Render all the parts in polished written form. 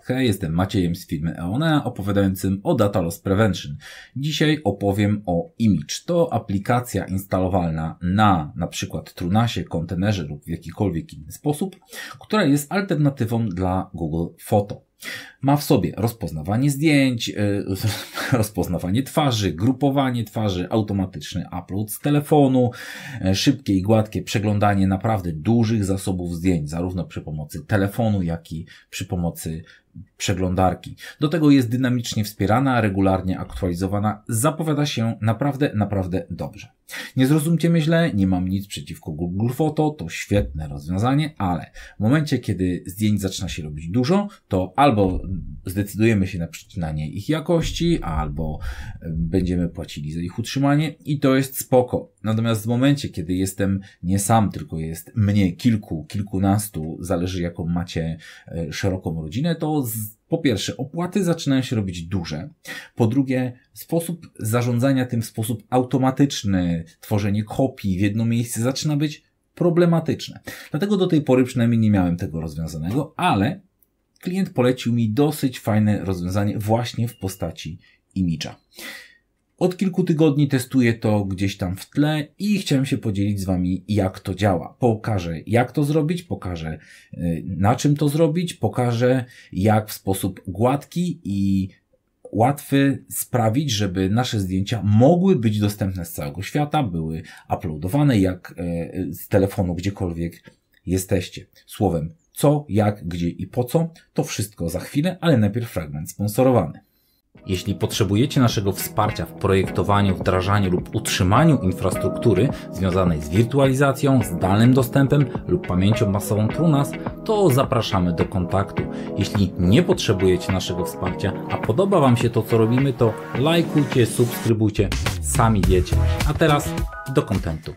Hej, jestem Maciejem z firmy Eonea, opowiadającym o Data Loss Prevention. Dzisiaj opowiem o Image. To aplikacja instalowalna na przykład Trunasie, kontenerze lub w jakikolwiek inny sposób, która jest alternatywą dla Google Photo. Ma w sobie rozpoznawanie zdjęć, rozpoznawanie twarzy, grupowanie twarzy, automatyczny upload z telefonu, szybkie i gładkie przeglądanie naprawdę dużych zasobów zdjęć, zarówno przy pomocy telefonu, jak i przy pomocy przeglądarki. Do tego jest dynamicznie wspierana, regularnie aktualizowana, zapowiada się naprawdę dobrze. Nie zrozumcie mnie źle, nie mam nic przeciwko Google Photo, to świetne rozwiązanie, ale w momencie, kiedy zdjęć zaczyna się robić dużo, to albo zdecydujemy się na przycinanie ich jakości, albo będziemy płacili za ich utrzymanie i to jest spoko. Natomiast w momencie, kiedy jestem nie sam, tylko jest mnie kilkunastu, zależy jaką macie szeroką rodzinę, to po pierwsze, opłaty zaczynają się robić duże. Po drugie, sposób zarządzania tym w sposób automatyczny, tworzenie kopii w jedno miejsce zaczyna być problematyczne. Dlatego do tej pory przynajmniej nie miałem tego rozwiązanego, ale klient polecił mi dosyć fajne rozwiązanie właśnie w postaci Image'a. Od kilku tygodni testuję to gdzieś tam w tle i chciałem się podzielić z Wami, jak to działa. Pokażę, jak to zrobić, pokażę, na czym to zrobić, pokażę, jak w sposób gładki i łatwy sprawić, żeby nasze zdjęcia mogły być dostępne z całego świata, były uploadowane jak z telefonu, gdziekolwiek jesteście. Słowem, co, jak, gdzie i po co, to wszystko za chwilę, ale najpierw fragment sponsorowany. Jeśli potrzebujecie naszego wsparcia w projektowaniu, wdrażaniu lub utrzymaniu infrastruktury związanej z wirtualizacją, zdalnym dostępem lub pamięcią masową Trunas, to zapraszamy do kontaktu. Jeśli nie potrzebujecie naszego wsparcia, a podoba Wam się to, co robimy, to lajkujcie, subskrybujcie, sami wiecie. A teraz do kontentu.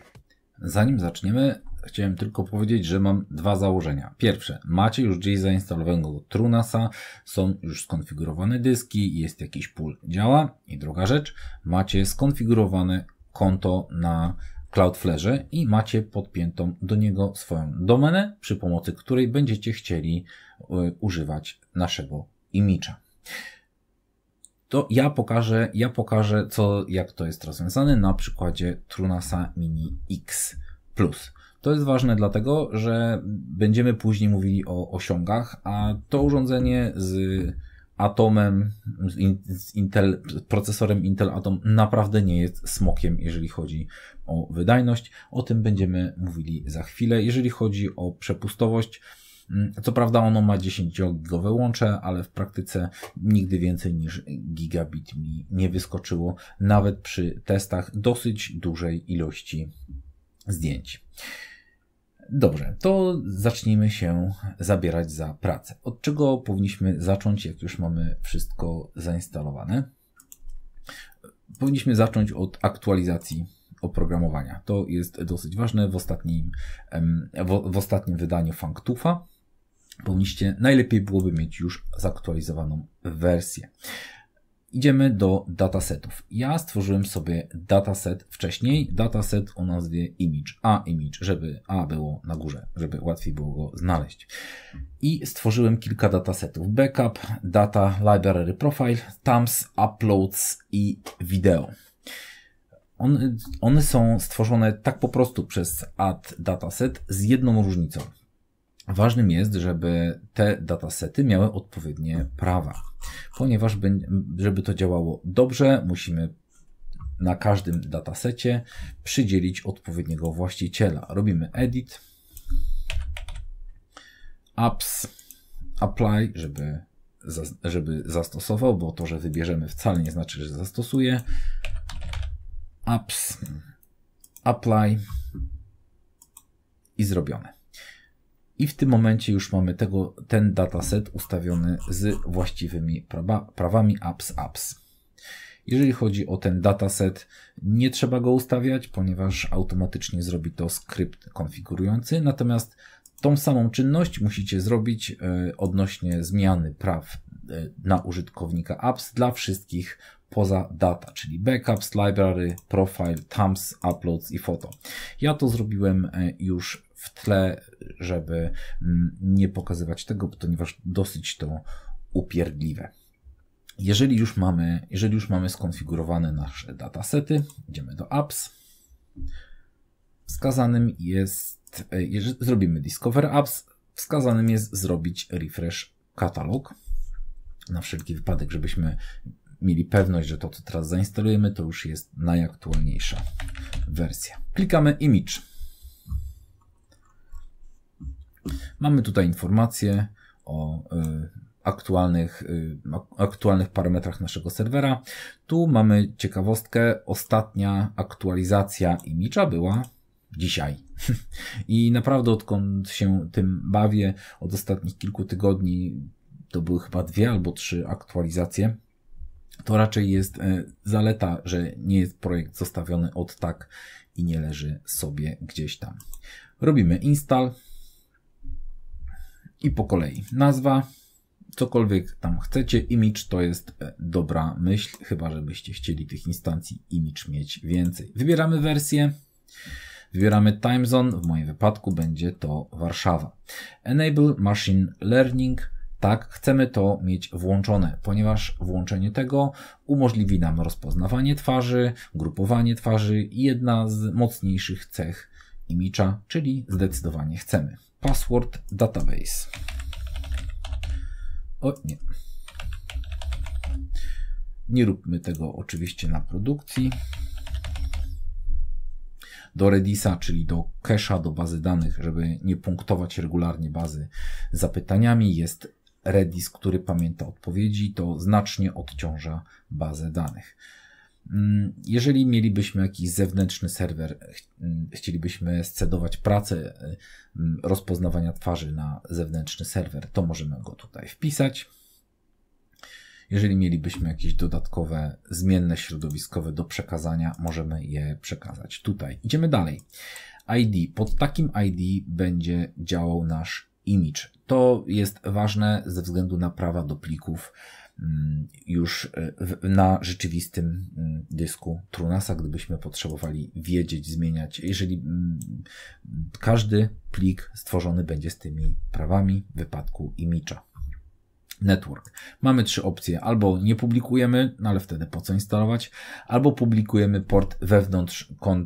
Zanim zaczniemy, chciałem tylko powiedzieć, że mam dwa założenia. Pierwsze, macie już gdzieś zainstalowanego Trunasa, są już skonfigurowane dyski, jest jakiś pool, działa. I druga rzecz, macie skonfigurowane konto na Cloudflarze i macie podpiętą do niego swoją domenę, przy pomocy której będziecie chcieli używać naszego Image'a. To ja pokażę jak to jest rozwiązane na przykładzie Trunasa Mini X Plus. To jest ważne dlatego, że będziemy później mówili o osiągach, a to urządzenie z Atomem, z procesorem Intel Atom naprawdę nie jest smokiem, jeżeli chodzi o wydajność. O tym będziemy mówili za chwilę. Jeżeli chodzi o przepustowość, co prawda ono ma 10-gigowe łącze, ale w praktyce nigdy więcej niż gigabit mi nie wyskoczyło, nawet przy testach dosyć dużej ilości zdjęć. Dobrze, to zacznijmy się zabierać za pracę. Od czego powinniśmy zacząć, jak już mamy wszystko zainstalowane? Powinniśmy zacząć od aktualizacji oprogramowania. To jest dosyć ważne. W ostatnim wydaniu FunkTufa najlepiej byłoby mieć już zaktualizowaną wersję. Idziemy do datasetów. Ja stworzyłem sobie dataset wcześniej, dataset o nazwie Image, żeby A było na górze, żeby łatwiej było go znaleźć. I stworzyłem kilka datasetów. Backup, Data, Library Profile, Thumbs, Uploads i Video. One są stworzone tak po prostu przez add dataset z jedną różnicą. Ważnym jest, żeby te datasety miały odpowiednie prawa, ponieważ żeby to działało dobrze, musimy na każdym datasecie przydzielić odpowiedniego właściciela. Robimy edit, apps, apply, żeby zastosował, bo to, że wybierzemy wcale nie znaczy, że zastosuje. Apps, apply i zrobione. I w tym momencie już mamy ten dataset ustawiony z właściwymi prawami apps. Jeżeli chodzi o ten dataset, nie trzeba go ustawiać, ponieważ automatycznie zrobi to skrypt konfigurujący. Natomiast tą samą czynność musicie zrobić odnośnie zmiany praw na użytkownika apps dla wszystkich poza data, czyli backups, library, profile, thumbs, uploads i foto. Ja to zrobiłem już w tle, żeby nie pokazywać tego, ponieważ dosyć to upierdliwe. Jeżeli już mamy skonfigurowane nasze datasety, idziemy do Apps. Wskazanym jest, jeżeli zrobimy Discover Apps, wskazanym jest zrobić refresh katalog. Na wszelki wypadek, żebyśmy mieli pewność, że to, co teraz zainstalujemy, to już jest najaktualniejsza wersja. Klikamy Image. Mamy tutaj informacje o aktualnych parametrach naszego serwera. Tu mamy ciekawostkę. Ostatnia aktualizacja image'a była dzisiaj. I naprawdę odkąd się tym bawię, od ostatnich kilku tygodni, to były chyba 2 albo 3 aktualizacje. To raczej jest zaleta, że nie jest projekt zostawiony od tak i nie leży sobie gdzieś tam. Robimy install i po kolei nazwa, cokolwiek tam chcecie. Image to jest dobra myśl, chyba żebyście chcieli tych instancji image mieć więcej. Wybieramy wersję, wybieramy time zone, w moim wypadku będzie to Warszawa. Enable Machine Learning. Tak, chcemy to mieć włączone, ponieważ włączenie tego umożliwi nam rozpoznawanie twarzy, grupowanie twarzy i jedna z mocniejszych cech image'a, czyli zdecydowanie chcemy. Password database. O nie. Nie róbmy tego oczywiście na produkcji. Do Redisa, czyli do cache'a, do bazy danych, żeby nie punktować regularnie bazy zapytaniami, jest Redis, który pamięta odpowiedzi, to znacznie odciąża bazę danych. Jeżeli mielibyśmy jakiś zewnętrzny serwer, chcielibyśmy scedować pracę rozpoznawania twarzy na zewnętrzny serwer, to możemy go tutaj wpisać. Jeżeli mielibyśmy jakieś dodatkowe zmienne środowiskowe do przekazania, możemy je przekazać tutaj. Idziemy dalej. ID. Pod takim ID będzie działał nasz image. To jest ważne ze względu na prawa do plików już na rzeczywistym dysku TrueNAS-a, gdybyśmy potrzebowali wiedzieć, zmieniać. Jeżeli każdy plik stworzony będzie z tymi prawami w wypadku image'a. Network. Mamy 3 opcje. Albo nie publikujemy, no ale wtedy po co instalować, albo publikujemy port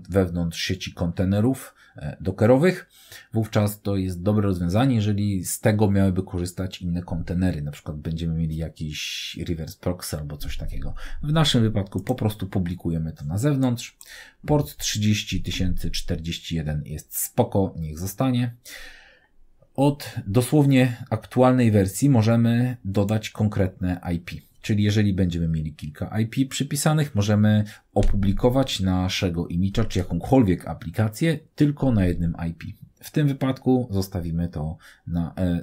wewnątrz sieci kontenerów dockerowych. Wówczas to jest dobre rozwiązanie, jeżeli z tego miałyby korzystać inne kontenery. Na przykład będziemy mieli jakiś reverse proxy albo coś takiego. W naszym wypadku po prostu publikujemy to na zewnątrz. Port 30041 jest spoko, niech zostanie. Od dosłownie aktualnej wersji możemy dodać konkretne IP. Czyli jeżeli będziemy mieli kilka IP przypisanych, możemy opublikować naszego image'a czy jakąkolwiek aplikację tylko na jednym IP. W tym wypadku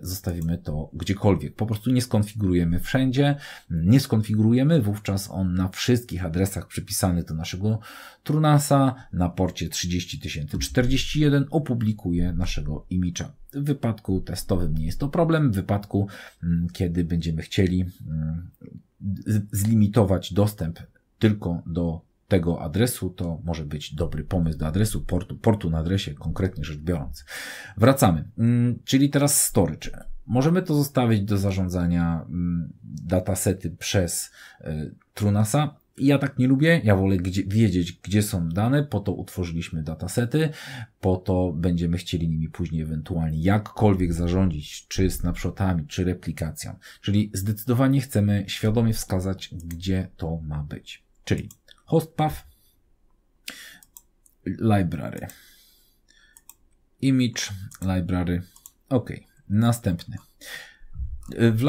zostawimy to gdziekolwiek. Po prostu nie skonfigurujemy wszędzie, nie skonfigurujemy, wówczas on na wszystkich adresach przypisanych do naszego TrueNAS-a na porcie 30041 opublikuje naszego image'a. W wypadku testowym nie jest to problem. W wypadku, kiedy będziemy chcieli zlimitować dostęp tylko do tego adresu, to może być dobry pomysł do adresu portu na adresie, konkretnie rzecz biorąc. Wracamy. Czyli teraz storage. Możemy to zostawić do zarządzania datasety przez TrueNAS-a. Ja tak nie lubię. Ja wolę wiedzieć, gdzie są dane. Po to utworzyliśmy datasety. Po to będziemy chcieli nimi później ewentualnie jakkolwiek zarządzić, czy snapshotami, czy replikacją. Czyli zdecydowanie chcemy świadomie wskazać, gdzie to ma być. Czyli host path, library, image, library, ok, następny. W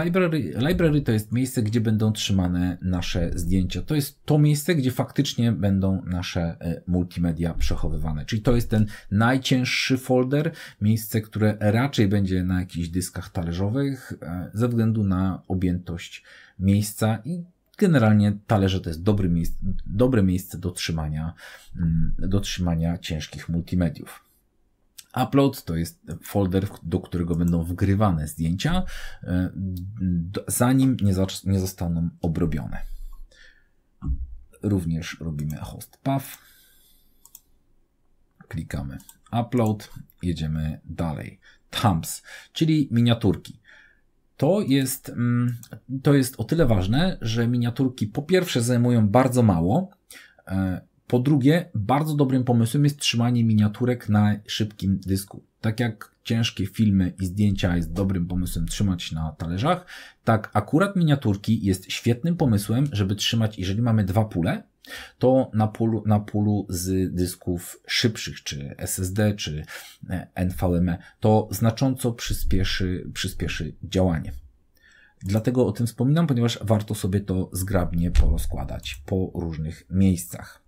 library to jest miejsce, gdzie będą trzymane nasze zdjęcia. To jest to miejsce, gdzie faktycznie będą nasze multimedia przechowywane. Czyli to jest ten najcięższy folder, miejsce, które raczej będzie na jakichś dyskach talerzowych ze względu na objętość miejsca i generalnie talerze to jest dobre miejsce do trzymania ciężkich multimediów. Upload to jest folder, do którego będą wgrywane zdjęcia, zanim nie zostaną obrobione. Również robimy host path. Klikamy upload, jedziemy dalej. Thumbs, czyli miniaturki. To jest o tyle ważne, że miniaturki po pierwsze zajmują bardzo mało, po drugie bardzo dobrym pomysłem jest trzymanie miniaturek na szybkim dysku. Tak jak ciężkie filmy i zdjęcia jest dobrym pomysłem trzymać na talerzach, tak akurat miniaturki jest świetnym pomysłem, żeby trzymać, jeżeli mamy 2 pule, to na pulu z dysków szybszych, czy SSD, czy NVMe, to znacząco przyspieszy działanie. Dlatego o tym wspominam, ponieważ warto sobie to zgrabnie porozkładać po różnych miejscach.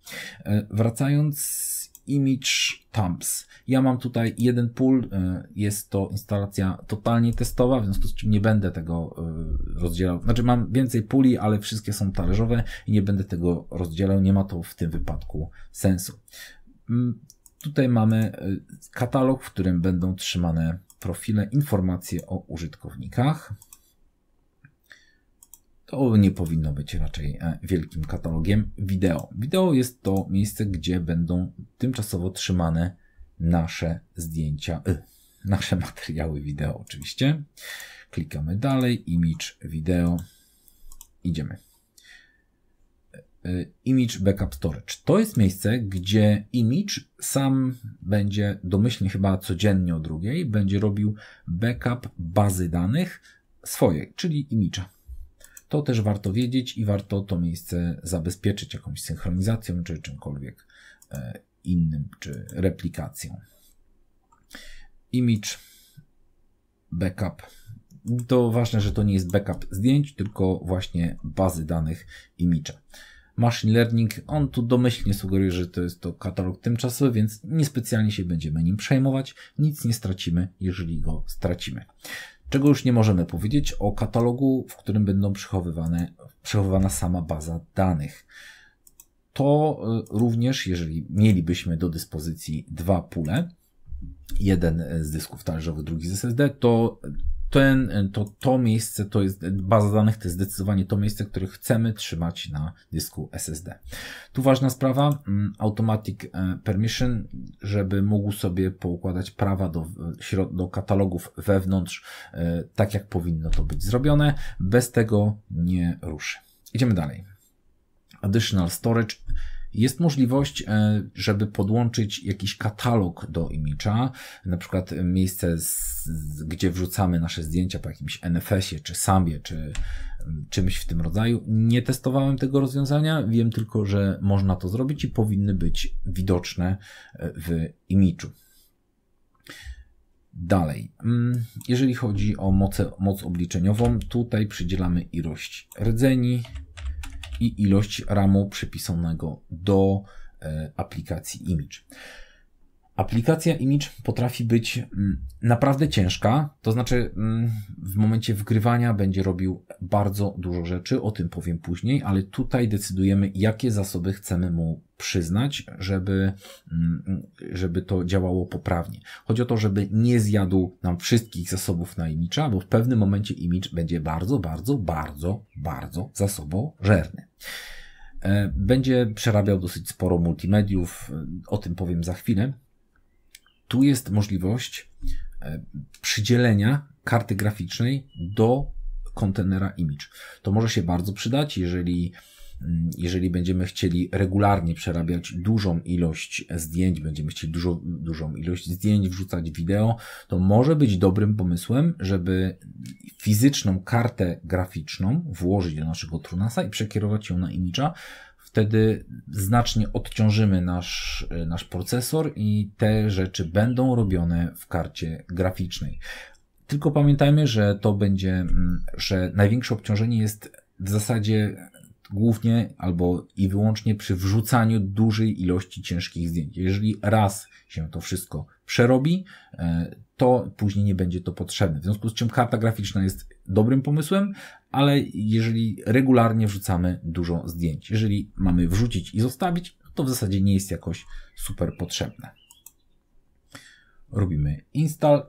Wracając, Image Thumbs. Ja mam tutaj jeden pool, jest to instalacja totalnie testowa, w związku z czym nie będę tego rozdzielał. Znaczy mam więcej puli, ale wszystkie są talerzowe i nie będę tego rozdzielał, nie ma to w tym wypadku sensu. Tutaj mamy katalog, w którym będą trzymane profile, informacje o użytkownikach. To nie powinno być raczej wielkim katalogiem. Wideo. Wideo jest to miejsce, gdzie będą tymczasowo trzymane nasze zdjęcia, nasze materiały wideo oczywiście. Klikamy dalej, image, wideo. Idziemy. Image Backup Storage. To jest miejsce, gdzie image sam będzie domyślnie chyba codziennie o 2:00 będzie robił backup bazy danych swojej, czyli image'a. To też warto wiedzieć i warto to miejsce zabezpieczyć jakąś synchronizacją, czy czymkolwiek innym, czy replikacją. Image, backup. To ważne, że to nie jest backup zdjęć, tylko właśnie bazy danych image'a. Machine Learning, on tu domyślnie sugeruje, że to jest to katalog tymczasowy, więc niespecjalnie się będziemy nim przejmować. Nic nie stracimy, jeżeli go stracimy. Czego już nie możemy powiedzieć o katalogu, w którym będą przechowywana sama baza danych. To również, jeżeli mielibyśmy do dyspozycji 2 pule, jeden z dysków talerzowych, drugi z SSD, to miejsce, to jest baza danych, to jest zdecydowanie to miejsce, które chcemy trzymać na dysku SSD. Tu ważna sprawa, Automatic Permission, żeby mógł sobie poukładać prawa do katalogów wewnątrz, tak jak powinno to być zrobione. Bez tego nie ruszy. Idziemy dalej. Additional Storage. Jest możliwość, żeby podłączyć jakiś katalog do image'a, na przykład miejsce, gdzie wrzucamy nasze zdjęcia po jakimś NFS-ie, czy Sambie, czy czymś w tym rodzaju. Nie testowałem tego rozwiązania, wiem tylko, że można to zrobić i powinny być widoczne w image'u. Dalej, jeżeli chodzi o moc obliczeniową, tutaj przydzielamy ilość rdzeni i ilość RAMu przypisanego do aplikacji Image. Aplikacja Image potrafi być naprawdę ciężka, to znaczy w momencie wgrywania będzie robił bardzo dużo rzeczy, o tym powiem później, ale tutaj decydujemy, jakie zasoby chcemy mu przyznać, żeby to działało poprawnie. Chodzi o to, żeby nie zjadł nam wszystkich zasobów na Image'a, bo w pewnym momencie Image będzie bardzo zasobożerny. Będzie przerabiał dosyć sporo multimediów, o tym powiem za chwilę. Tu jest możliwość przydzielenia karty graficznej do kontenera image. To może się bardzo przydać, jeżeli będziemy chcieli regularnie przerabiać dużą ilość zdjęć, będziemy chcieli dużą ilość zdjęć wrzucać wideo, to może być dobrym pomysłem, żeby fizyczną kartę graficzną włożyć do naszego TrueNAS-a i przekierować ją na image'a. Wtedy znacznie odciążymy nasz procesor i te rzeczy będą robione w karcie graficznej. Tylko pamiętajmy, że że największe obciążenie jest w zasadzie głównie albo i wyłącznie przy wrzucaniu dużej ilości ciężkich zdjęć. Jeżeli raz się to wszystko przerobi, to później nie będzie to potrzebne. W związku z czym karta graficzna jest dobrym pomysłem, ale jeżeli regularnie wrzucamy dużo zdjęć. Jeżeli mamy wrzucić i zostawić, to w zasadzie nie jest jakoś super potrzebne. Robimy install.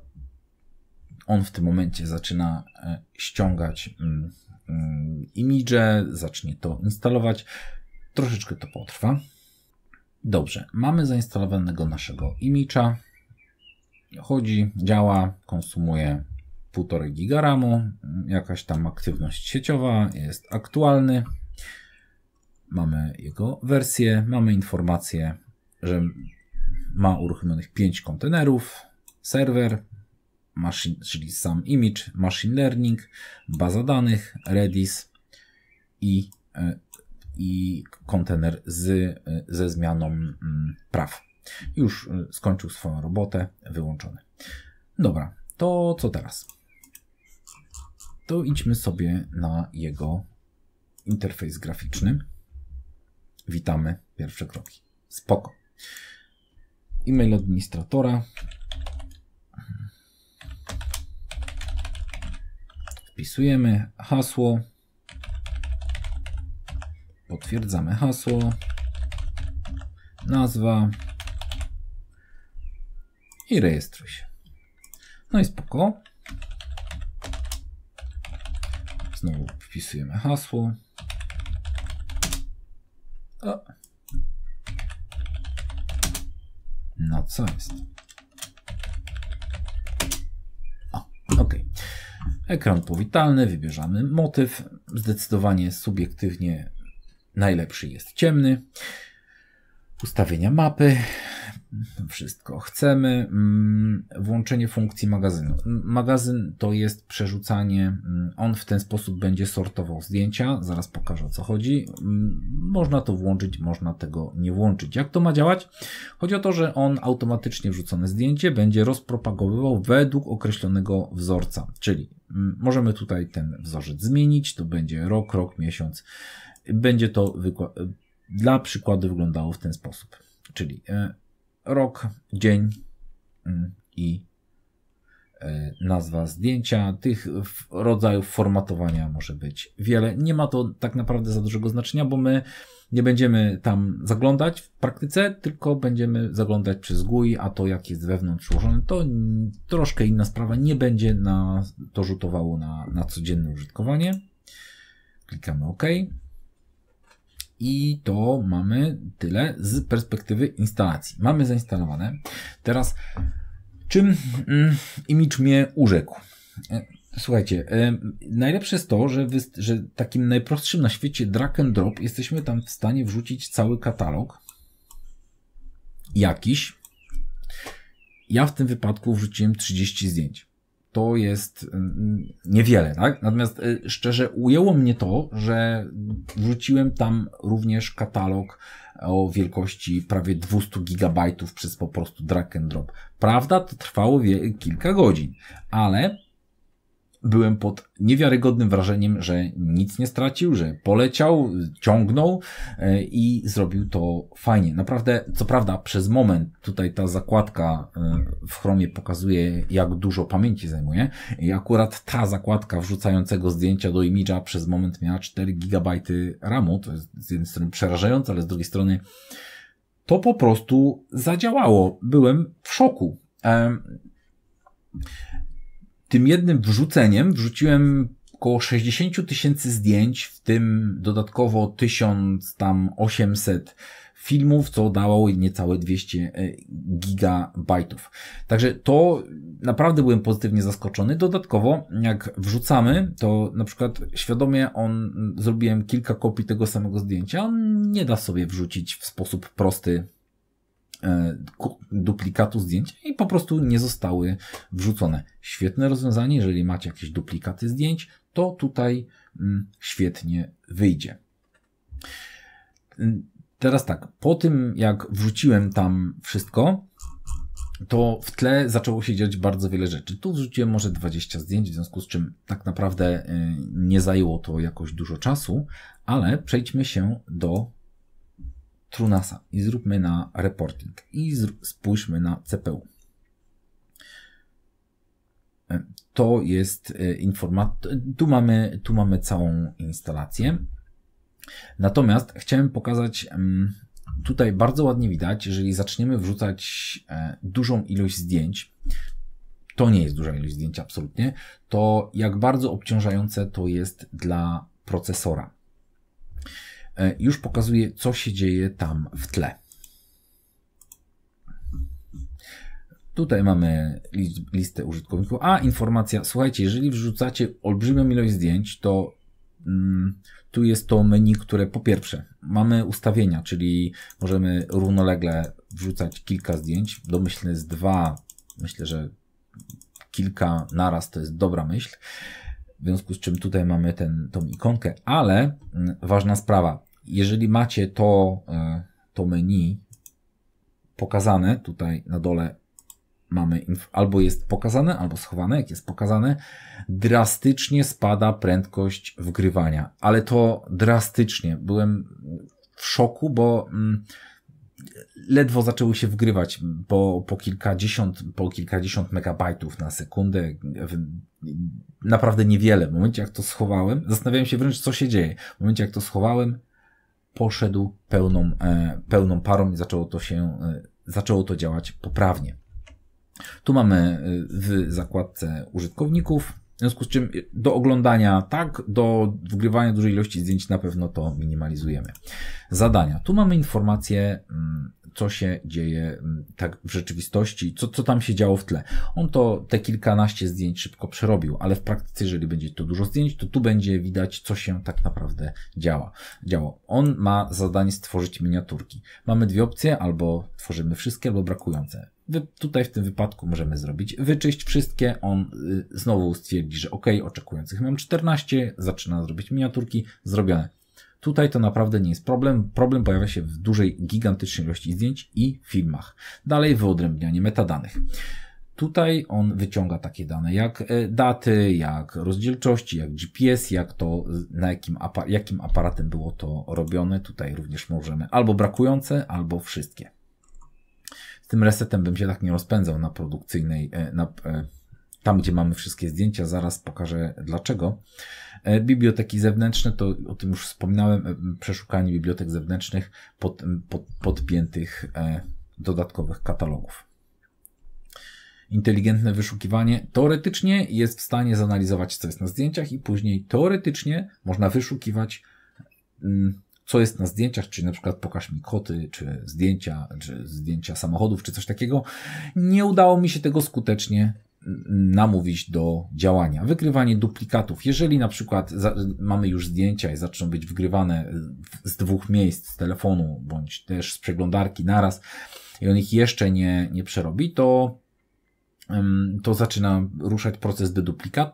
On w tym momencie zaczyna ściągać image, zacznie to instalować. Troszeczkę to potrwa. Dobrze, mamy zainstalowanego naszego image'a. Chodzi, działa, konsumuje 1,5 giga RAMu, jakaś tam aktywność sieciowa, jest aktualny. Mamy jego wersję, mamy informację, że ma uruchomionych 5 kontenerów, serwer, czyli sam image, machine learning, baza danych, Redis i kontener ze zmianą praw. Już skończył swoją robotę, wyłączony. Dobra, to co teraz? To idźmy sobie na jego interfejs graficzny. Witamy, pierwsze kroki. Spoko. E-mail administratora. Wpisujemy hasło. Potwierdzamy hasło. Nazwa. I rejestruj się. No i spoko. Znowu wpisujemy hasło. O. No co jest? O, ok. Ekran powitalny, wybierzemy motyw. Zdecydowanie subiektywnie najlepszy jest ciemny. Ustawienia mapy. Wszystko chcemy. Włączenie funkcji magazynu. Magazyn to jest przerzucanie. On w ten sposób będzie sortował zdjęcia. Zaraz pokażę, o co chodzi. Można to włączyć, można tego nie włączyć. Jak to ma działać? Chodzi o to, że on automatycznie wrzucone zdjęcie będzie rozpropagowywał według określonego wzorca. Czyli możemy tutaj ten wzorzec zmienić. To będzie rok, miesiąc. Będzie to dla przykładu wyglądało w ten sposób. Czyli rok, dzień i nazwa zdjęcia. Tych rodzajów formatowania może być wiele. Nie ma to tak naprawdę za dużego znaczenia, bo my nie będziemy tam zaglądać w praktyce, tylko będziemy zaglądać przez GUI, a to jak jest wewnątrz ułożone, to troszkę inna sprawa. Nie będzie to rzutowało na codzienne użytkowanie. Klikamy OK. I to mamy tyle z perspektywy instalacji. Mamy zainstalowane. Teraz, czym image mnie urzekł? Słuchajcie, najlepsze jest to, że takim najprostszym na świecie drag and drop jesteśmy tam w stanie wrzucić cały katalog jakiś. Ja w tym wypadku wrzuciłem 30 zdjęć. To jest niewiele, tak? Natomiast szczerze ujęło mnie to, że wrzuciłem tam również katalog o wielkości prawie 200 gigabajtów przez po prostu drag and drop. Prawda, to trwało kilka godzin, ale byłem pod niewiarygodnym wrażeniem, że nic nie stracił, że poleciał, ciągnął i zrobił to fajnie. Naprawdę, co prawda przez moment tutaj ta zakładka w Chromie pokazuje, jak dużo pamięci zajmuje i akurat ta zakładka wrzucającego zdjęcia do image'a przez moment miała 4 GB RAMu, to jest z jednej strony przerażające, ale z drugiej strony to po prostu zadziałało. Byłem w szoku. Tym jednym wrzuceniem wrzuciłem około 60 000 zdjęć, w tym dodatkowo 1800 filmów, co dało niecałe 200 gigabajtów. Także to naprawdę byłem pozytywnie zaskoczony. Dodatkowo, jak wrzucamy, to na przykład świadomie zrobiłem kilka kopii tego samego zdjęcia. On nie da sobie wrzucić w sposób prosty duplikatu zdjęć i po prostu nie zostały wrzucone. Świetne rozwiązanie, jeżeli macie jakieś duplikaty zdjęć, to tutaj świetnie wyjdzie. Teraz tak, po tym jak wrzuciłem tam wszystko, to w tle zaczęło się dziać bardzo wiele rzeczy. Tu wrzuciłem może 20 zdjęć, w związku z czym tak naprawdę nie zajęło to jakoś dużo czasu, ale przejdźmy się do TrueNAS-a i zróbmy na reporting i spójrzmy na CPU. To jest tu mamy całą instalację. Natomiast chciałem pokazać, tutaj bardzo ładnie widać, jeżeli zaczniemy wrzucać dużą ilość zdjęć, to nie jest duża ilość zdjęć absolutnie, to jak bardzo obciążające to jest dla procesora. Już pokazuję, co się dzieje tam w tle. Tutaj mamy listę użytkowników. A, informacja. Słuchajcie, jeżeli wrzucacie olbrzymią ilość zdjęć, to tu jest to menu, które po pierwsze mamy ustawienia, czyli możemy równolegle wrzucać kilka zdjęć. Domyślny z 2. Myślę, że kilka naraz to jest dobra myśl. W związku z czym tutaj mamy tą ikonkę, ale ważna sprawa. Jeżeli macie to menu pokazane, tutaj na dole mamy albo jest pokazane, albo schowane. Jak jest pokazane, drastycznie spada prędkość wgrywania. Ale to drastycznie. Byłem w szoku, bo ledwo zaczęły się wgrywać po kilkadziesiąt megabajtów na sekundę. Naprawdę niewiele. W momencie, jak to schowałem, zastanawiałem się wręcz, co się dzieje. W momencie, jak to schowałem, poszedł pełną parą i zaczęło to działać poprawnie. Tu mamy w zakładce użytkowników, w związku z czym do oglądania tak, do wgrywania dużej ilości zdjęć na pewno to minimalizujemy. Zadania. Tu mamy informacje, co się dzieje tak w rzeczywistości, co tam się działo w tle. On te kilkanaście zdjęć szybko przerobił, ale w praktyce, jeżeli będzie to dużo zdjęć, to tu będzie widać, co się tak naprawdę działo. On ma zadanie stworzyć miniaturki. Mamy dwie opcje, albo tworzymy wszystkie, albo brakujące. Tutaj w tym wypadku możemy zrobić wyczyść wszystkie, on znowu stwierdzi, że OK, oczekujących mam 14, zaczyna zrobić miniaturki, zrobione. Tutaj to naprawdę nie jest problem. Problem pojawia się w dużej, gigantycznej ilości zdjęć i filmach. Dalej wyodrębnianie metadanych. Tutaj on wyciąga takie dane jak daty, jak rozdzielczości, jak GPS, jak to, jakim aparatem było to robione. Tutaj również możemy albo brakujące, albo wszystkie. Z tym resetem bym się tak nie rozpędzał na produkcyjnej, tam gdzie mamy wszystkie zdjęcia, zaraz pokażę dlaczego. Biblioteki zewnętrzne, to o tym już wspominałem, przeszukanie bibliotek zewnętrznych podpiętych dodatkowych katalogów. Inteligentne wyszukiwanie teoretycznie jest w stanie zanalizować, co jest na zdjęciach i później teoretycznie można wyszukiwać, co jest na zdjęciach, czyli na przykład pokaż mi koty, czy zdjęcia samochodów, czy coś takiego. Nie udało mi się tego skutecznie namówić do działania. Wykrywanie duplikatów. Jeżeli na przykład mamy już zdjęcia i zaczną być wygrywane z dwóch miejsc, z telefonu, bądź też z przeglądarki naraz i on ich jeszcze nie przerobi, to zaczyna ruszać proces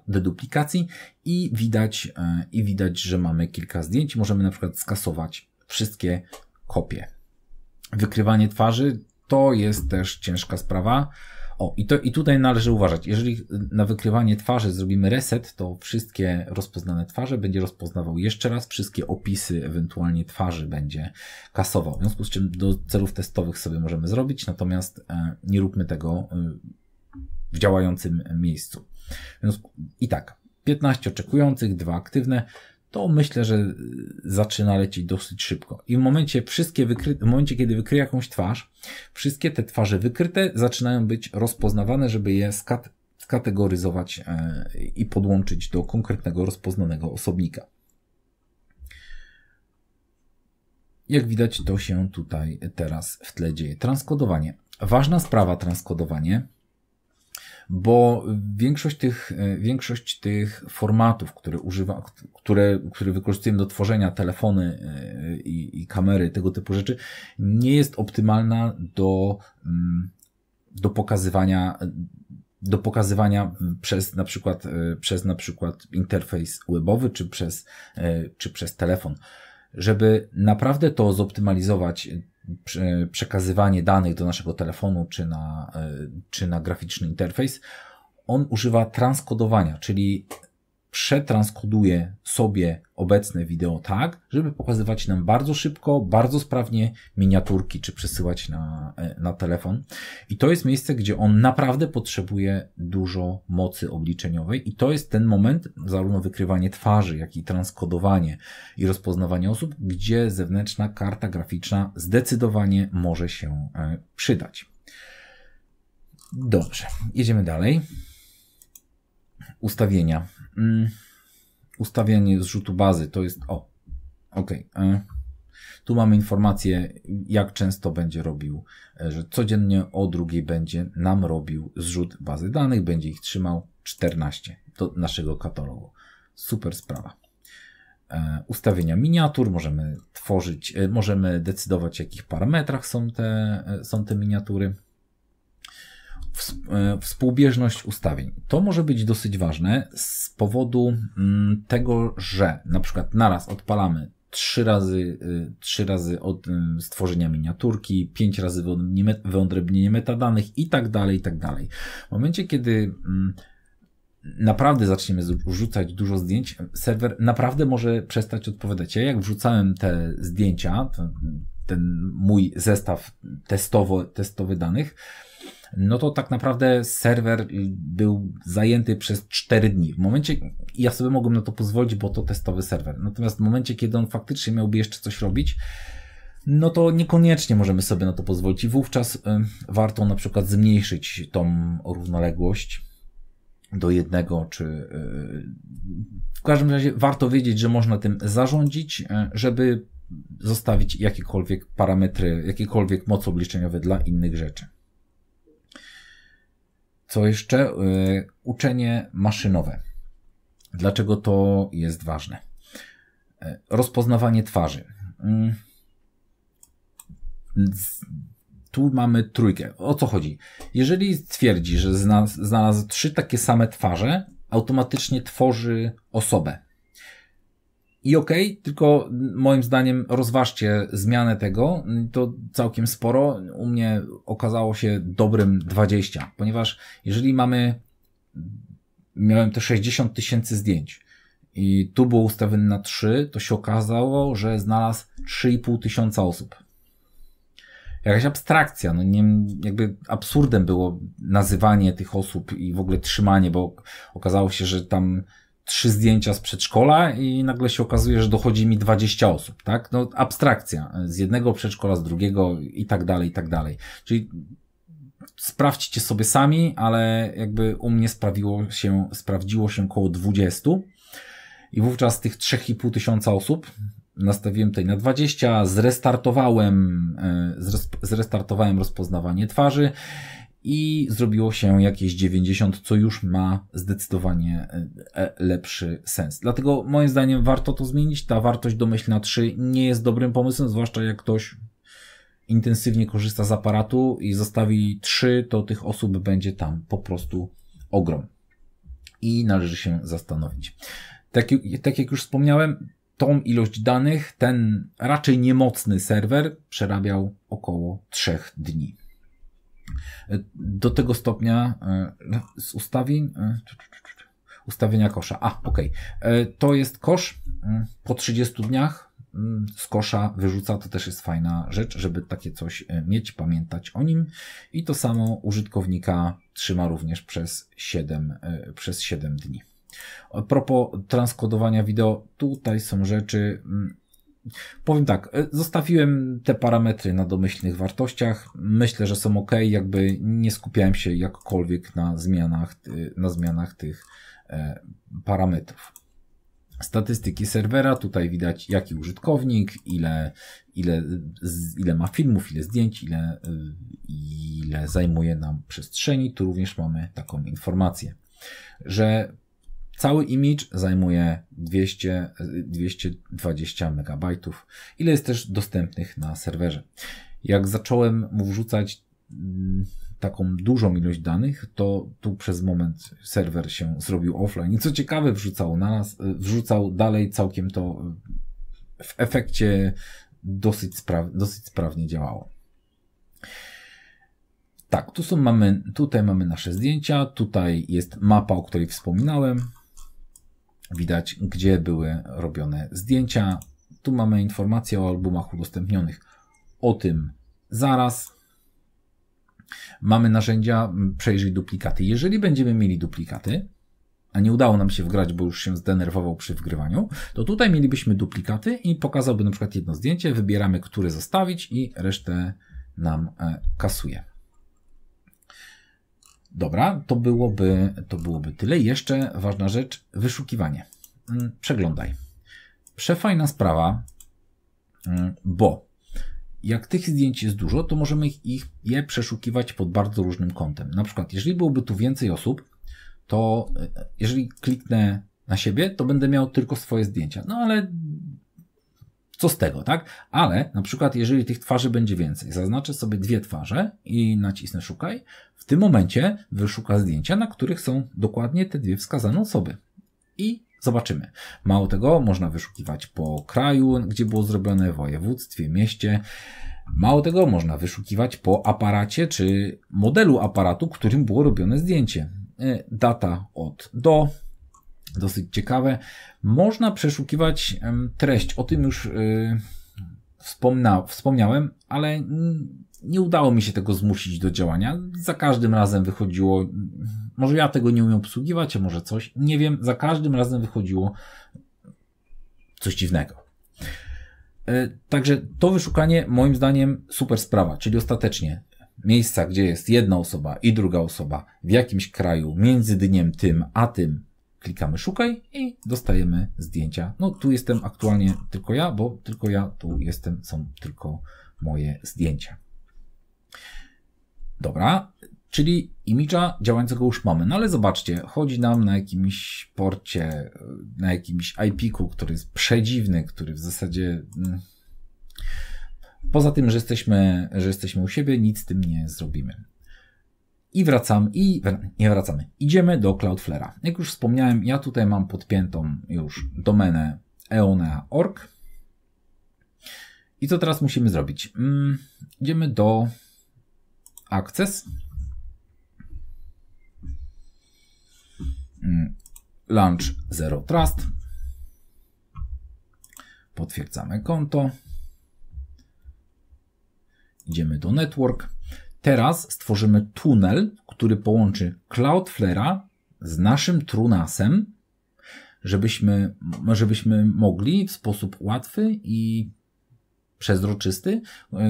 deduplikacji i widać, że mamy kilka zdjęć. Możemy na przykład skasować wszystkie kopie. Wykrywanie twarzy to jest też ciężka sprawa. I tutaj należy uważać. Jeżeli na wykrywanie twarzy zrobimy reset, to wszystkie rozpoznane twarze będzie rozpoznawał jeszcze raz, wszystkie opisy ewentualnie twarzy będzie kasował. W związku z czym do celów testowych sobie możemy zrobić, natomiast nie róbmy tego w działającym miejscu. I tak, 15 oczekujących, 2 aktywne, to myślę, że zaczyna lecieć dosyć szybko. I w momencie kiedy wykryje jakąś twarz, wszystkie te twarze wykryte zaczynają być rozpoznawane, żeby je skategoryzować i podłączyć do konkretnego rozpoznanego osobnika. Jak widać, to się tutaj teraz w tle dzieje. Transkodowanie. Ważna sprawa transkodowanie, bo większość tych formatów, które wykorzystujemy do tworzenia telefony i kamery, tego typu rzeczy, nie jest optymalna do pokazywania przez na przykład interfejs webowy czy przez telefon. Żeby naprawdę to zoptymalizować, przekazywanie danych do naszego telefonu czy na graficzny interfejs, on używa transkodowania, czyli przetranskoduje sobie obecne wideo tak, żeby pokazywać nam bardzo szybko, bardzo sprawnie miniaturki, czy przesyłać na telefon. I to jest miejsce, gdzie on naprawdę potrzebuje dużo mocy obliczeniowej i to jest ten moment, zarówno wykrywanie twarzy, jak i transkodowanie i rozpoznawanie osób, gdzie zewnętrzna karta graficzna zdecydowanie może się przydać. Dobrze, jedziemy dalej. Ustawienia. Ustawianie zrzutu bazy to jest OK. Tu mamy informację, jak często będzie robił, że codziennie o 2 będzie nam robił zrzut bazy danych, będzie ich trzymał 14 do naszego katalogu. Super sprawa. Ustawienia miniatur, możemy tworzyć, możemy decydować, w jakich parametrach są te miniatury. Współbieżność ustawień. To może być dosyć ważne z powodu tego, że na przykład naraz odpalamy 3 razy od stworzenia miniaturki, 5 razy wyodrębnienie metadanych i tak dalej, i tak dalej. W momencie, kiedy naprawdę zaczniemy wrzucać dużo zdjęć, serwer naprawdę może przestać odpowiadać. Ja jak wrzucałem te zdjęcia, ten mój zestaw testowy danych, no to tak naprawdę serwer był zajęty przez 4 dni. W momencie, ja sobie mogłem na to pozwolić, bo to testowy serwer. Natomiast w momencie, kiedy on faktycznie miałby jeszcze coś robić, no to niekoniecznie możemy sobie na to pozwolić i wówczas warto na przykład zmniejszyć tą równoległość do 1, czy w każdym razie warto wiedzieć, że można tym zarządzić, żeby zostawić jakiekolwiek parametry, jakiekolwiek moce obliczeniowe dla innych rzeczy. Co jeszcze? Uczenie maszynowe. Dlaczego to jest ważne? Rozpoznawanie twarzy. Tu mamy 3. O co chodzi? Jeżeli stwierdzi, że znalazł 3 takie same twarze, automatycznie tworzy osobę. I okej, tylko moim zdaniem rozważcie zmianę tego, to całkiem sporo. U mnie okazało się dobrym 20, ponieważ jeżeli miałem te 60 000 zdjęć i tu było ustawione na 3, to się okazało, że znalazł 3500 osób. Jakaś abstrakcja, no nie, jakby absurdem było nazywanie tych osób i w ogóle trzymanie, bo okazało się, że tam 3 zdjęcia z przedszkola i nagle się okazuje, że dochodzi mi 20 osób, tak? No abstrakcja. Z jednego przedszkola, z drugiego i tak dalej, i tak dalej. Czyli sprawdźcie sobie sami, ale jakby u mnie sprawdziło się około 20 i wówczas z tych 3500 osób nastawiłem tutaj na 20, zrestartowałem rozpoznawanie twarzy i zrobiło się jakieś 90, co już ma zdecydowanie lepszy sens. Dlatego moim zdaniem warto to zmienić. Ta wartość domyślna 3 nie jest dobrym pomysłem, zwłaszcza jak ktoś intensywnie korzysta z aparatu i zostawi 3, to tych osób będzie tam po prostu ogrom. I należy się zastanowić. Tak jak już wspomniałem, tą ilość danych ten raczej niemocny serwer przerabiał około 3 dni. Do tego stopnia z ustawienia kosza. Okej. To jest kosz po 30 dniach z kosza wyrzuca, to też jest fajna rzecz, żeby takie coś mieć, pamiętać o nim i to samo użytkownika trzyma również przez 7 dni. A propos transkodowania wideo, tutaj są rzeczy, powiem tak, zostawiłem te parametry na domyślnych wartościach, myślę, że są ok, jakby nie skupiałem się jakkolwiek na zmianach tych parametrów. Statystyki serwera, tutaj widać jaki użytkownik, ile ma filmów, ile zdjęć, ile zajmuje nam przestrzeni. Tu również mamy taką informację, że cały image zajmuje 220 MB. Ile jest też dostępnych na serwerze. Jak zacząłem mu wrzucać taką dużą ilość danych, to tu przez moment serwer się zrobił offline. I co ciekawe, wrzucał dalej całkiem to w efekcie dosyć sprawnie działało. Tak, tutaj mamy nasze zdjęcia, tutaj jest mapa, o której wspominałem. Widać, gdzie były robione zdjęcia. Tu mamy informacje o albumach udostępnionych. O tym zaraz. Mamy narzędzia, przejrzyj duplikaty. Jeżeli będziemy mieli duplikaty, a nie udało nam się wgrać, bo już się zdenerwował przy wgrywaniu, to tutaj mielibyśmy duplikaty i pokazałby na przykład jedno zdjęcie, wybieramy, które zostawić i resztę nam kasuje. Dobra, to byłoby tyle. Jeszcze ważna rzecz, wyszukiwanie. Przeglądaj. Przefajna sprawa. bo jak tych zdjęć jest dużo, to możemy je przeszukiwać pod bardzo różnym kątem. Na przykład, jeżeli byłoby tu więcej osób, to jeżeli kliknę na siebie, to będę miał tylko swoje zdjęcia. No ale co z tego, tak? Ale na przykład, jeżeli tych twarzy będzie więcej, zaznaczę sobie 2 twarze i nacisnę szukaj. W tym momencie wyszuka zdjęcia, na których są dokładnie te 2 wskazane osoby. I zobaczymy. Mało tego, można wyszukiwać po kraju, gdzie było zrobione, województwie, mieście. Mało tego, można wyszukiwać po aparacie, czy modelu aparatu, którym było robione zdjęcie. Data od do. Dosyć ciekawe. Można przeszukiwać treść. O tym już wspomniałem, ale nie udało mi się tego zmusić do działania. Za każdym razem wychodziło, może ja tego nie umiem obsługiwać, a może coś, nie wiem, za każdym razem wychodziło coś dziwnego. Także to wyszukanie moim zdaniem super sprawa, czyli ostatecznie miejsca, gdzie jest jedna osoba i druga osoba w jakimś kraju między dniem tym a tym, klikamy szukaj i dostajemy zdjęcia. No tu jestem aktualnie tylko ja, bo tylko ja tu jestem, są tylko moje zdjęcia. Dobra, czyli imidża działającego już mamy. No ale zobaczcie, chodzi nam na jakimś porcie, na jakimś IP-ku, który jest przedziwny, który w zasadzie poza tym, że jesteśmy u siebie, nic z tym nie zrobimy. Nie wracamy. Idziemy do Cloudflare'a. Jak już wspomniałem, ja tutaj mam podpiętą już domenę eonea.org. I co teraz musimy zrobić? Idziemy do Access. Launch Zero Trust. Potwierdzamy konto. Idziemy do Network. Teraz stworzymy tunel, który połączy Cloudflare'a z naszym TrueNAS-em, żebyśmy mogli w sposób łatwy i przezroczysty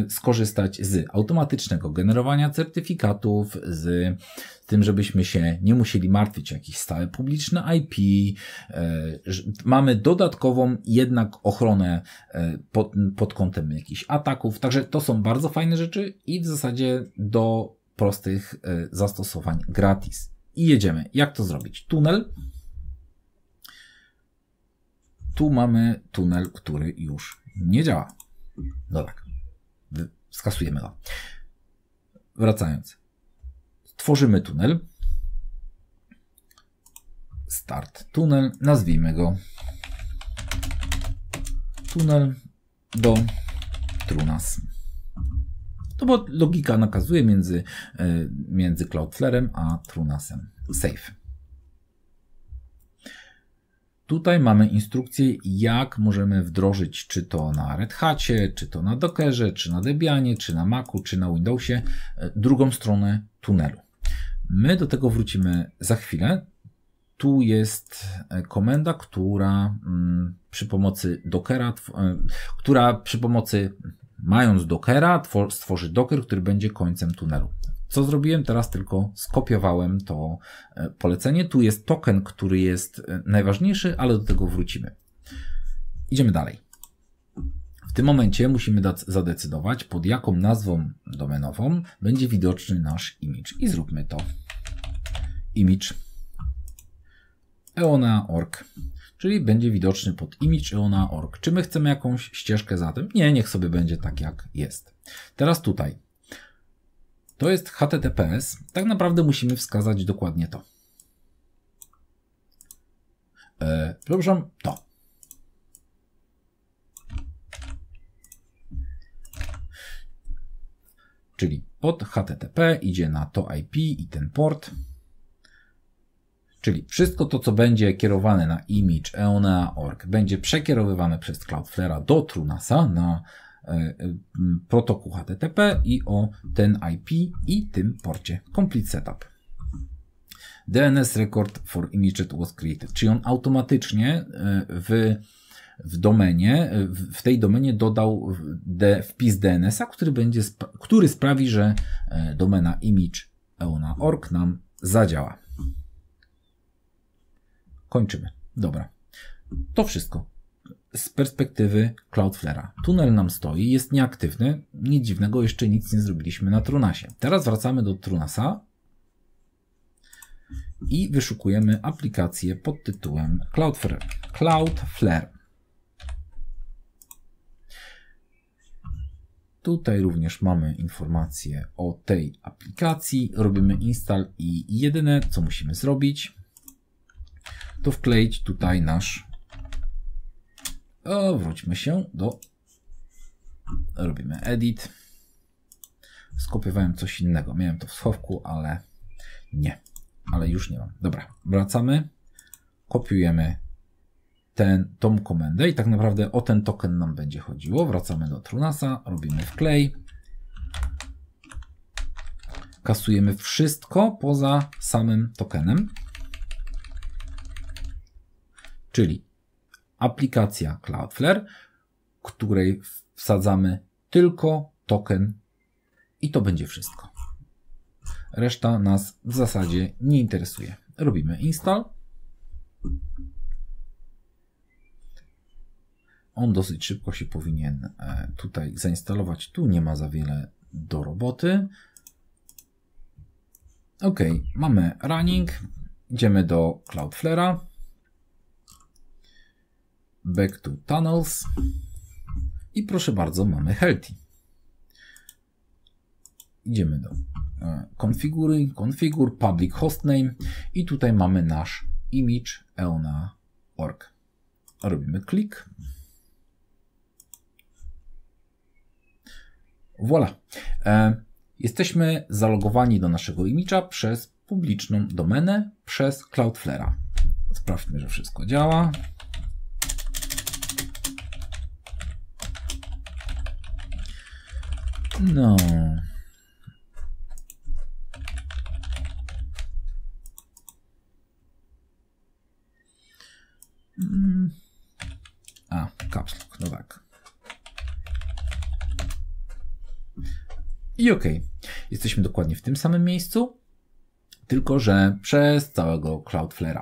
skorzystać z automatycznego generowania certyfikatów, z tym, żebyśmy się nie musieli martwić o jakieś stałe publiczne IP. Mamy dodatkową jednak ochronę pod kątem jakichś ataków. Także to są bardzo fajne rzeczy i w zasadzie do prostych zastosowań gratis. I jedziemy. Jak to zrobić? Tunel. Tu mamy tunel, który już nie działa. No tak. Skasujemy go. Wracając. Tworzymy tunel. Start tunel. Nazwijmy go tunel do TrueNAS. To bo logika nakazuje między Cloudflare'em a TrueNAS-em. Save. Tutaj mamy instrukcję, jak możemy wdrożyć, czy to na Red Hacie, czy to na Dockerze, czy na Debianie, czy na Macu, czy na Windowsie, drugą stronę tunelu. My do tego wrócimy za chwilę. Tu jest komenda, która przy pomocy Dockera, mając Dockera, stworzy Docker, który będzie końcem tunelu. Co zrobiłem? Teraz tylko skopiowałem to polecenie. Tu jest token, który jest najważniejszy, ale do tego wrócimy. Idziemy dalej. W tym momencie musimy zadecydować, pod jaką nazwą domenową będzie widoczny nasz image. I zróbmy to. Image eonea.org. Czyli będzie widoczny pod image eonea.org. Czy my chcemy jakąś ścieżkę za tym? Nie, niech sobie będzie tak, jak jest. Teraz tutaj. To jest HTTPS. Tak naprawdę musimy wskazać dokładnie to. Przepraszam, to. Czyli pod HTTP idzie na to IP i ten port. Czyli wszystko to, co będzie kierowane na image eonea.org, będzie przekierowywane przez Cloudflare'a do TrueNAS-a na protokół HTTP i o ten IP i tym porcie. Complete setup. DNS record for image was created. Czyli on automatycznie w tej domenie dodał wpis DNS-a, który sprawi, że domena image eonea.org nam zadziała. Kończymy. Dobra. To wszystko. z perspektywy Cloudflare'a. Tunel nam stoi, jest nieaktywny, nic dziwnego, jeszcze nic nie zrobiliśmy na TrueNASie. Teraz wracamy do TrueNASa i wyszukujemy aplikację pod tytułem Cloudflare. Tutaj również mamy informację o tej aplikacji. Robimy install i jedyne co musimy zrobić, to wkleić tutaj nasz... wróćmy się do... Robimy edit. Skopiowałem coś innego. Miałem to w schowku, ale nie. Ale już nie mam. Dobra, wracamy. Kopiujemy tą komendę i tak naprawdę o ten token nam będzie chodziło. Wracamy do TrueNASa, robimy wklej. Kasujemy wszystko poza samym tokenem. Czyli aplikacja Cloudflare, której wsadzamy tylko token i to będzie wszystko. Reszta nas w zasadzie nie interesuje. Robimy install. On dosyć szybko się powinien tutaj zainstalować. Tu nie ma za wiele do roboty. OK, mamy running. Idziemy do Cloudflare'a. Back to tunnels. I proszę bardzo, mamy healthy. Idziemy do configure public hostname i tutaj mamy nasz image eona.org. Robimy klik. Voilà. Jesteśmy zalogowani do naszego image'a przez publiczną domenę, przez Cloudflare'a. Sprawdźmy, że wszystko działa. No. Caps Lock, no tak. I OK. Jesteśmy dokładnie w tym samym miejscu, tylko że przez całego Cloudflare'a.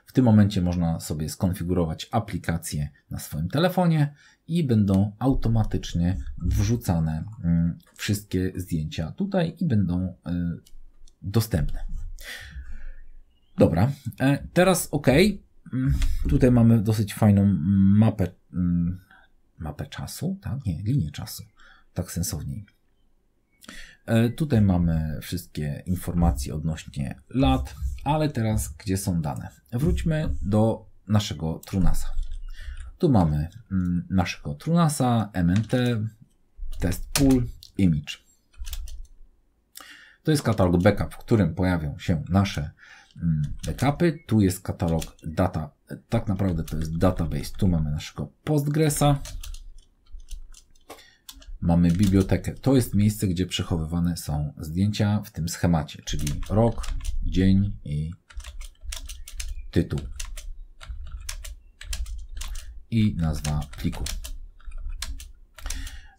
W tym momencie można sobie skonfigurować aplikację na swoim telefonie i będą automatycznie wrzucane wszystkie zdjęcia tutaj i będą dostępne. Dobra, teraz OK. Tutaj mamy dosyć fajną mapę czasu, tak? Nie, linię czasu, tak sensowniej. Tutaj mamy wszystkie informacje odnośnie lat, ale teraz gdzie są dane? Wróćmy do naszego TrueNASa. Tu mamy naszego TrueNASa, MNT, test pool, image. To jest katalog backup, w którym pojawią się nasze backupy. Tu jest katalog data, tak naprawdę to jest database. Tu mamy naszego Postgresa. Mamy bibliotekę. To jest miejsce, gdzie przechowywane są zdjęcia w tym schemacie, czyli rok, dzień i tytuł. I nazwa pliku.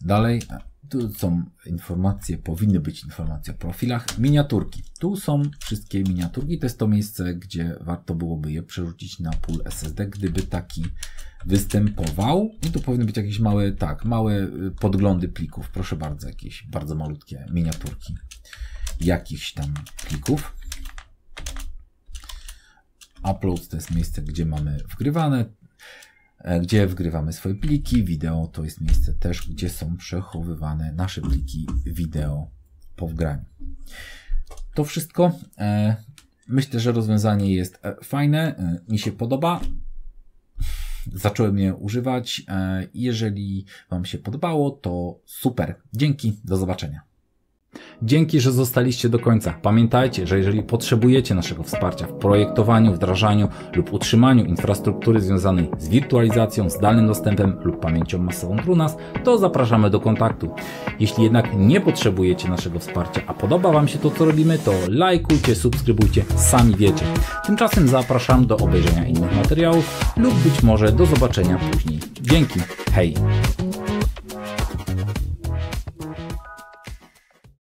Dalej, tu są informacje, powinny być informacje o profilach. Miniaturki. Tu są wszystkie miniaturki. To jest to miejsce, gdzie warto byłoby je przerzucić na pool SSD, gdyby taki występował. I tu powinny być jakieś małe podglądy plików. Proszę bardzo, jakieś bardzo malutkie miniaturki jakichś tam plików. Upload to jest miejsce, gdzie mamy wgrywane, gdzie wgrywamy swoje pliki. Wideo to jest miejsce też, gdzie są przechowywane nasze pliki wideo po wgraniu. To wszystko. Myślę, że rozwiązanie jest fajne. Mi się podoba. Zacząłem je używać. Jeżeli Wam się podobało, to super. Dzięki, do zobaczenia. Dzięki, że zostaliście do końca. Pamiętajcie, że jeżeli potrzebujecie naszego wsparcia w projektowaniu, wdrażaniu lub utrzymaniu infrastruktury związanej z wirtualizacją, zdalnym dostępem lub pamięcią masową TrueNAS, to zapraszamy do kontaktu. Jeśli jednak nie potrzebujecie naszego wsparcia, a podoba Wam się to, co robimy, to lajkujcie, subskrybujcie, sami wiecie. Tymczasem zapraszam do obejrzenia innych materiałów lub być może do zobaczenia później. Dzięki, hej!